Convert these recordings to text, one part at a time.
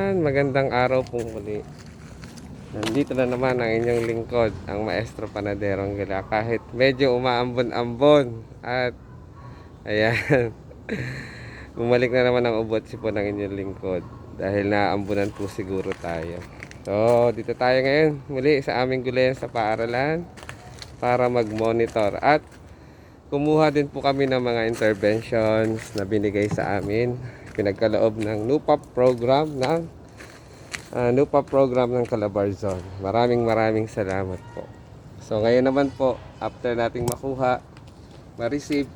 Ayan, magandang araw po muli. Nandito na naman ang inyong lingkod, ang Maestro Panaderong Gila. Kahit medyo umaambon-ambon. At ayan, bumalik na naman ang ubot sipon ng inyong lingkod. Dahil naambunan po siguro tayo. So, dito tayo ngayon muli sa aming gulayan sa paaralan para mag-monitor. At kumuha din po kami ng mga interventions na binigay sa amin. Pinagkaloob ng NUPAP program ng Calabarzon. Maraming salamat po. So ngayon naman po, after nating makuha, ma-receive,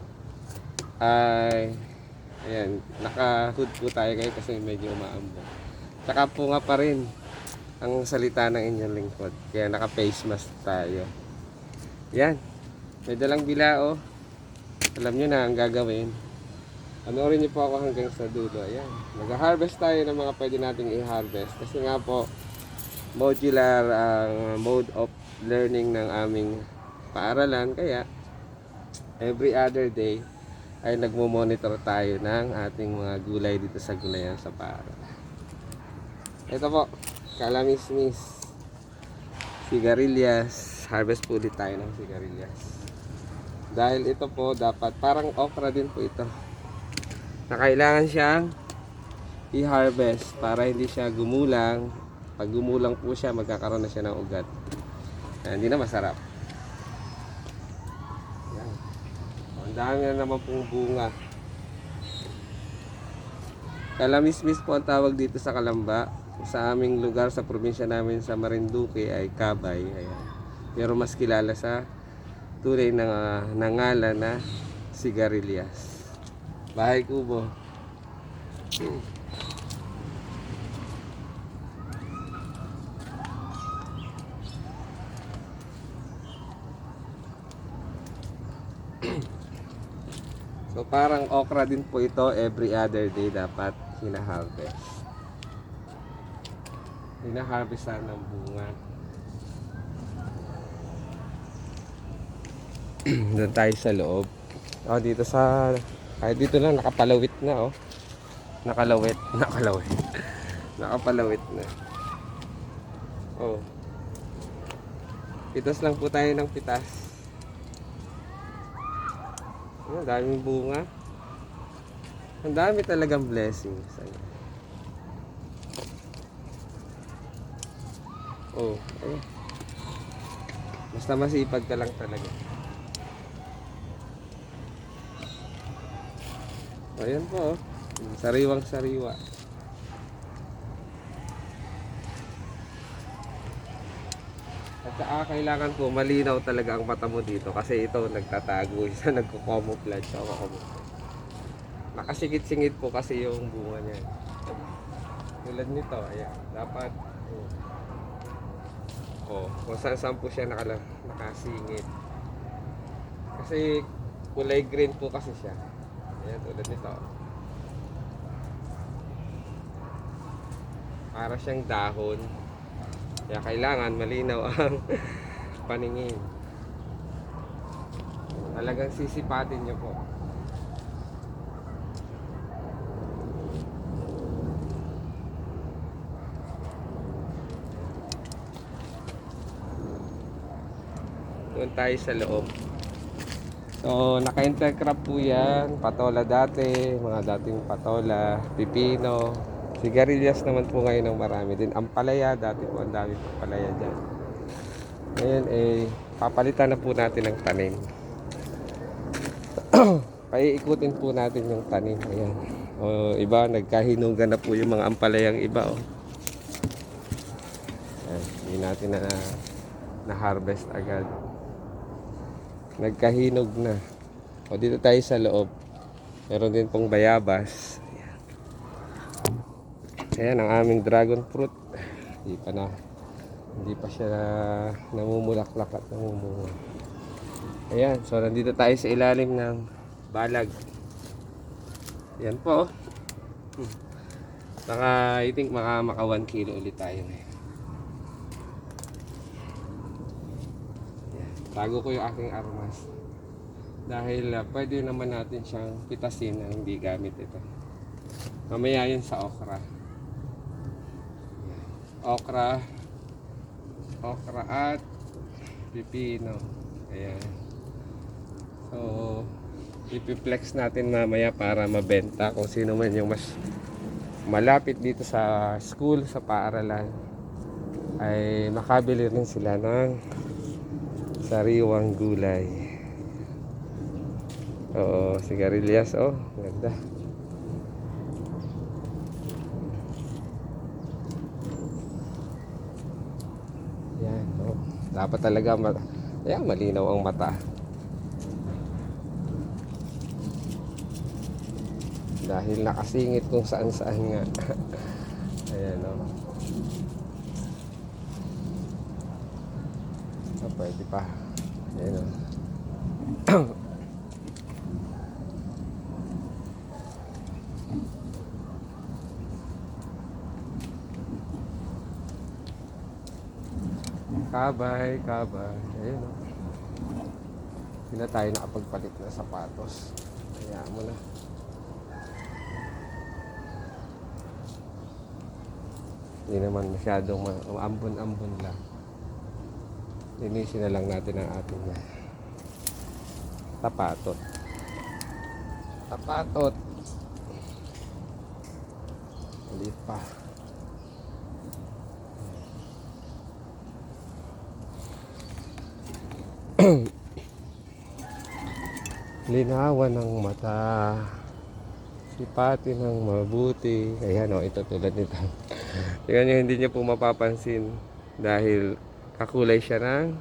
ay ayan, naka-hood po tayo ngayon kasi medyo umaambon. Tsaka po nga pa rin ang salita ng inyong lingkod. Kaya naka-face mask tayo. Yan, may dalang bilao. Alam nyo na ang gagawin. Panoorin niyo po ako hanggang sa dulo. Ayan. Mag-harvest tayo ng mga pwede nating i-harvest. Kasi nga po, modular ang mode of learning ng aming paaralan. Kaya, every other day, ay nagmo-monitor tayo ng ating mga gulay dito sa gulayan sa paaralan. Ito po, kalamismis, sigarilyas. Harvest po ulit tayo ng sigarilyas. Dahil ito po, dapat, parang okra din po ito, na kailangan siyang i-harvest para hindi siya gumulang. Pag gumulang po siya, magkakaroon na siya ng ugat. Hindi na masarap. Yan. Ang dami na naman pong bunga. Kalamismis po ang tawag dito sa Kalamba. Sa aming lugar, sa probinsya namin sa Marinduque ay kabay. Ayan. Pero mas kilala sa tunay na nangalan na sigarilyas. Bahay kubo. So parang okra din po ito, every other day dapat hina-harvest. Hina-harvestan ng bunga. Doon tayo sa loob. Dito sa dito lang nakapalawit na Nakapalawit na. Pitas lang po tayo ng pitas. Ang daming bunga. Ang dami talagang blessings. Ayun. Basta masipag ka lang talaga. Ayan po, sariwang sariwa. At saka kailangan po malinaw talaga ang mata mo dito kasi ito nagtatago isa, nagko-camouflage ako. Nakasikit-singit po kasi yung bunga niya. Tulad nito, ayan, dapat kung saan po siya nakasingit. Kasi kulay green po kasi siya. Ayan, tulad nito. Para siyang dahon. Kaya kailangan malinaw ang paningin. Talagang sisipatin nyo po. Doon tayo sa loob. So, naka-intercrop po yan. Patola dati, mga dating patola, pipino. Sigarilyas naman po ngayon ng marami din. Ampalaya, dati po ang dami po palaya dyan. Ngayon papalitan na po natin ng tanim. Paiikutin po natin yung tanim. Ayan. Iba, nagkahinugan na po yung mga ampalayang iba. Ayan, hindi natin na harvest agad. Nagkahinog na. Dito tayo sa loob. Meron din pong bayabas. Ayan ang aming dragon fruit. Hindi pa siya namumulaklak at namumunga. Ayan, so nandito tayo sa ilalim ng balag. Ayan po. I think maka 1 kilo ulit tayo ngayon. Tago ko yung aking armas. Dahil pwede naman natin siyang pitasin na hindi gamit ito. Mamaya yun sa okra. okra, at pipino. Ayan. So, ipiplex natin mamaya para mabenta kung sino man yung mas malapit dito sa school, sa paaralan, ay makabili rin sila ng sariwang gulay. Oo, sigarilyas, oh, ganda. Yan, oh. Dapat talaga ayan, malinaw ang mata. Dahil nakasingit kung saan-saan nga. Ayan, oh. So, pwede pa. Ayan, oh. Kabay. Ayan, oh. Hindi na tayo nakapagpalit na sapatos. Kaya mo na. Hindi naman masyadong ambon-ambon lang. Linisin na lang natin ang ating tapatot. Maliit pa. Linawan ng mata, sipatin ng mabuti. Ayan, oh, ito tulad nito. Tingnan nyo, hindi nyo po mapapansin dahil kakulay siya ng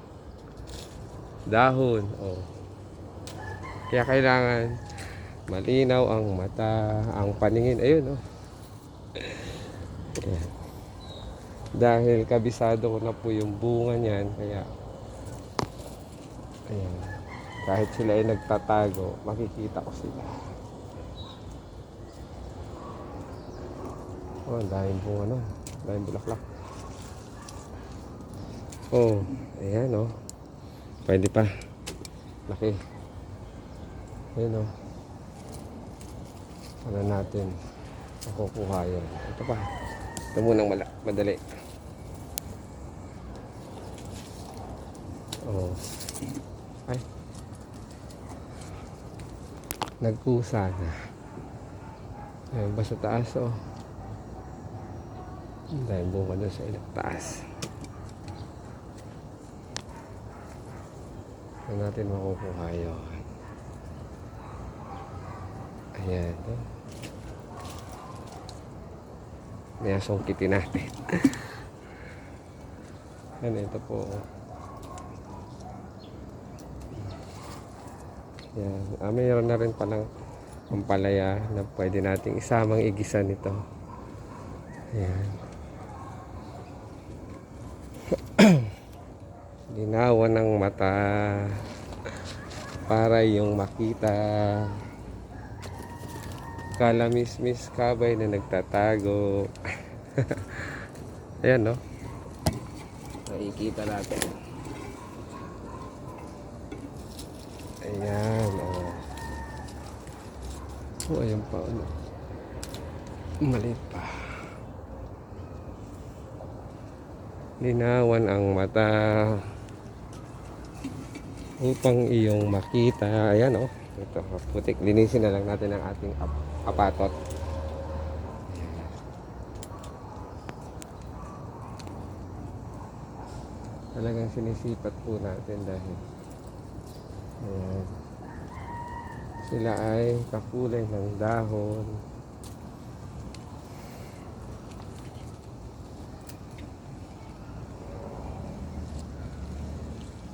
dahon. Oh. Kaya kailangan malinaw ang mata, ang paningin. Ayun, oh. Ayan. Dahil kabisado ko na po yung bunga niyan, kaya ayan, kahit sila ay nagtatago, makikita ko sila. Oh, ang daming bunga, no? Ang daming bulaklak. Oh, ayan, oh. Pwede pa. Laki. Ayan, oh. Ano natin makukuha yun. Ito pa. Ito munang madali. Oh. Ay. Nagkusa na. Ayan ba sa taas, oh. Dahil bunga doon sa ilang taas. Saan natin makukuha yun? Ayan, oh. Sungkitin natin. Ayan, ito po, oh. Yan. Mayroon na rin palang pampalaya na pwede nating isamang igisa nito. Ayan. Linawan ng mata para yung makita. Kalamismis kabay na nagtatago. Ayan, no? Nakikita natin. Ayan, oh. Oh, ayan pa, ano. Maliit pa. Linawan ang mata upang iyong makita. Ayan, oh. Ito, putik. Linisin na lang natin ang ating apatot. Talagang sinisipat po natin dahil ayan, sila ay kakulay ng dahon.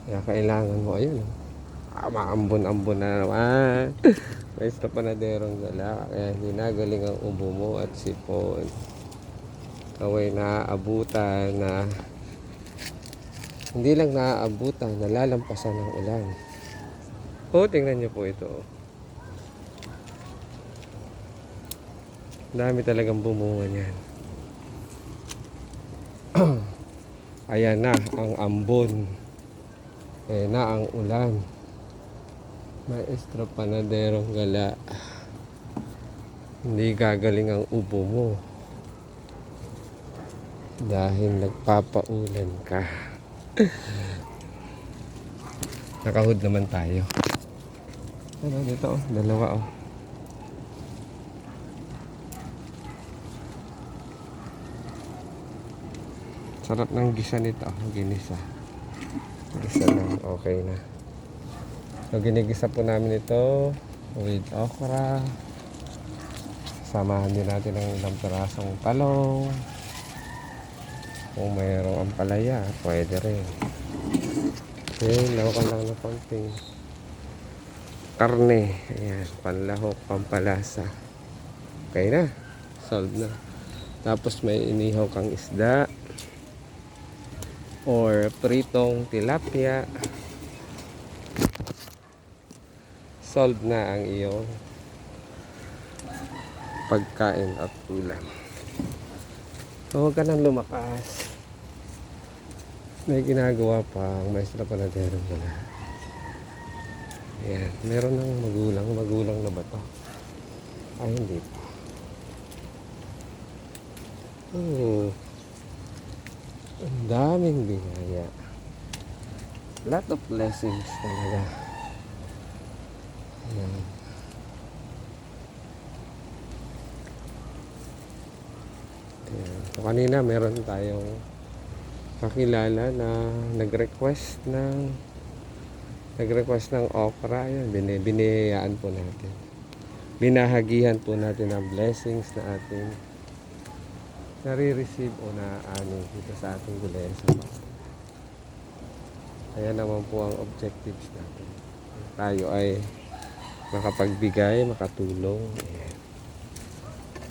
Kaya kailangan mo, ayun, maambon-ambon na naman. May panaderong gala. Kaya hindi na galing ang ubo mo at sipon. Kaway naaabutan na hindi lang naaabutan, nalalampasan ng ulan. Oh, tingnan nyo po ito. Dami talagang bumunga niyan. Ayan na ang ambon. Ayan na ang ulan. Maestro panaderong gala. Hindi gagaling ang ubo mo. Dahil nagpapaulan ka. Nakahood naman tayo. Ano dito oh, dalawa oh. Sarap ng gisa nito, ginisa. Gisa lang, okay na. So ginigisa po namin ito with okra. Samahan din natin ng ilang pirasong talong. Kung mayroong ampalaya, pwede rin. Okay, lawakan lang ng konting karne. Ayan, panlahok, pampalasa. Okay na, solved na. Tapos may inihaw kang isda or pritong tilapia. Solved na ang iyong pagkain at ulam. So, huwag ka nang lumakas. May ginagawa pa ang maestro panadero pala. Ayan, meron ng magulang na ba to? Ay, hindi pa. Oh, ang daming biyaya. Lot of blessings talaga. Ayan. Ayan. So, kanina meron tayong kakilala na nag-request ng okra. Ayan, biniyayaan po natin. Binahagihan po natin ang blessings na ating nare-receive o na-ani dito sa ating gulay sa bahay. Kaya naman po ang objectives natin. Tayo ay makapagbigay, makatulong,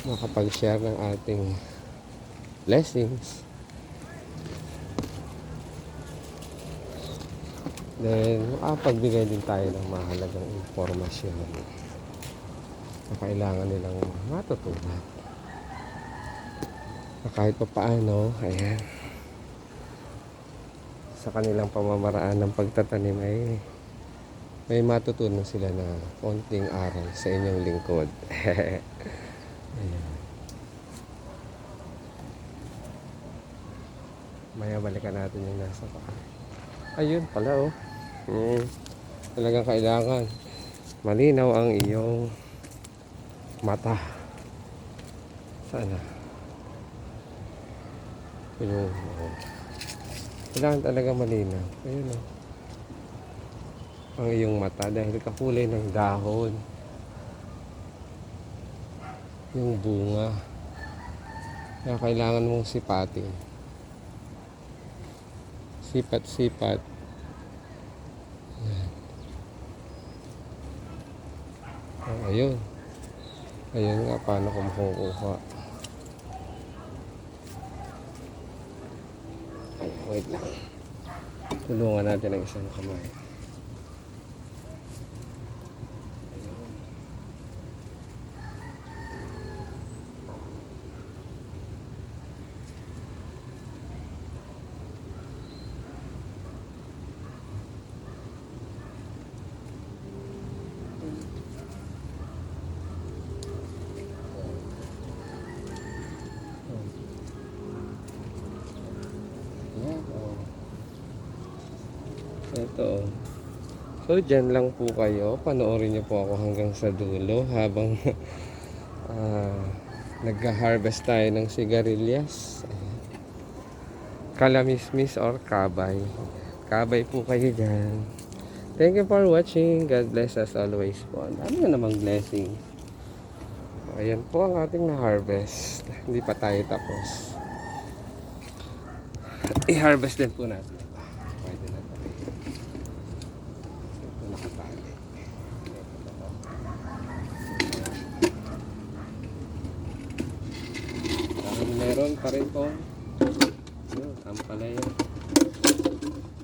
makapag-share ng ating blessings. Then, makapagbigay din tayo ng mahalagang informasyon na kailangan nilang matutunan. Na kahit pa paano, ayan, sa kanilang pamamaraan ng pagtatanim ay may matutunan sila na konting aral sa inyong lingkod. Ayan. Maya balikan natin yung nasa pa. Ayun pala oh. Talagang kailangan malinaw ang iyong mata. Sana. Yung kailangan talaga malinaw. Ayun oh. Ang iyong mata dahil kakulay ng dahon. Yung bunga. Kaya kailangan mong sipatin. Sipat-sipat. Oh, ayun. Ayun nga, paano kung makukuha. Ay, wait lang. Tulungan natin ang isang kamay. Ito. So, dyan lang po kayo. Panoorin niyo po ako hanggang sa dulo habang nag-harvest tayo ng sigarilyas. Kalamismis or kabay. Kabay po kayo dyan. Thank you for watching. God bless us always po. Ano na namang blessing. Ayan po ang ating na-harvest. Hindi pa tayo tapos. I-harvest din po natin. Meron pa rin po ang palaya.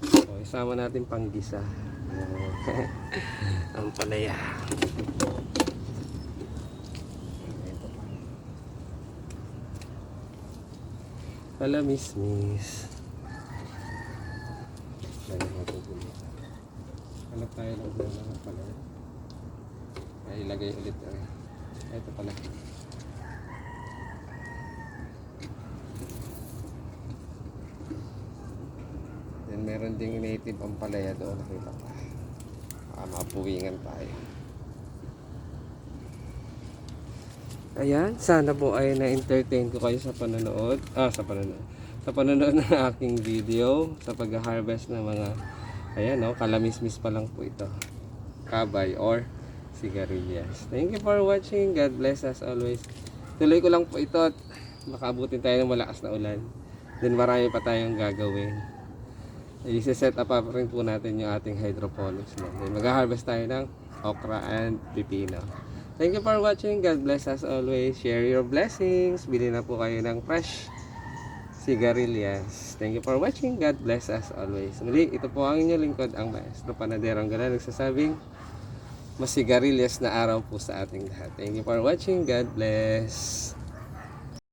So, isama natin panggisa. Ang palaya. Palamismis. Hanap tayo ng palaya. Ay, ilagay ulit. Ito pala. meron ding native ang palaya doon, nakita ko. Mapuwingan tayo. Ayan, sana po ay na-entertain ko kayo sa panonood. Sa panonood ng aking video sa pag-harvest ng mga, ayan no, kalamismis pa lang po ito. Kabay or sigarilyas. Thank you for watching. God bless as always. Tuloy ko lang po ito at makaabutin tayo ng malakas na ulan. Then marami pa tayong gagawin. I-set up pa rin po natin yung ating hydroponics. Then mag-harvest tayo ng okra and pipino. Thank you for watching. God bless as always. Share your blessings. Bili na po kayo ng fresh sigarilyas. Thank you for watching. God bless as always. Muli, ito po ang inyong lingkod, ang Maestro Panadero ang Gala, nagsasabing mas sigarilyas na araw po sa ating lahat. Thank you for watching. God bless.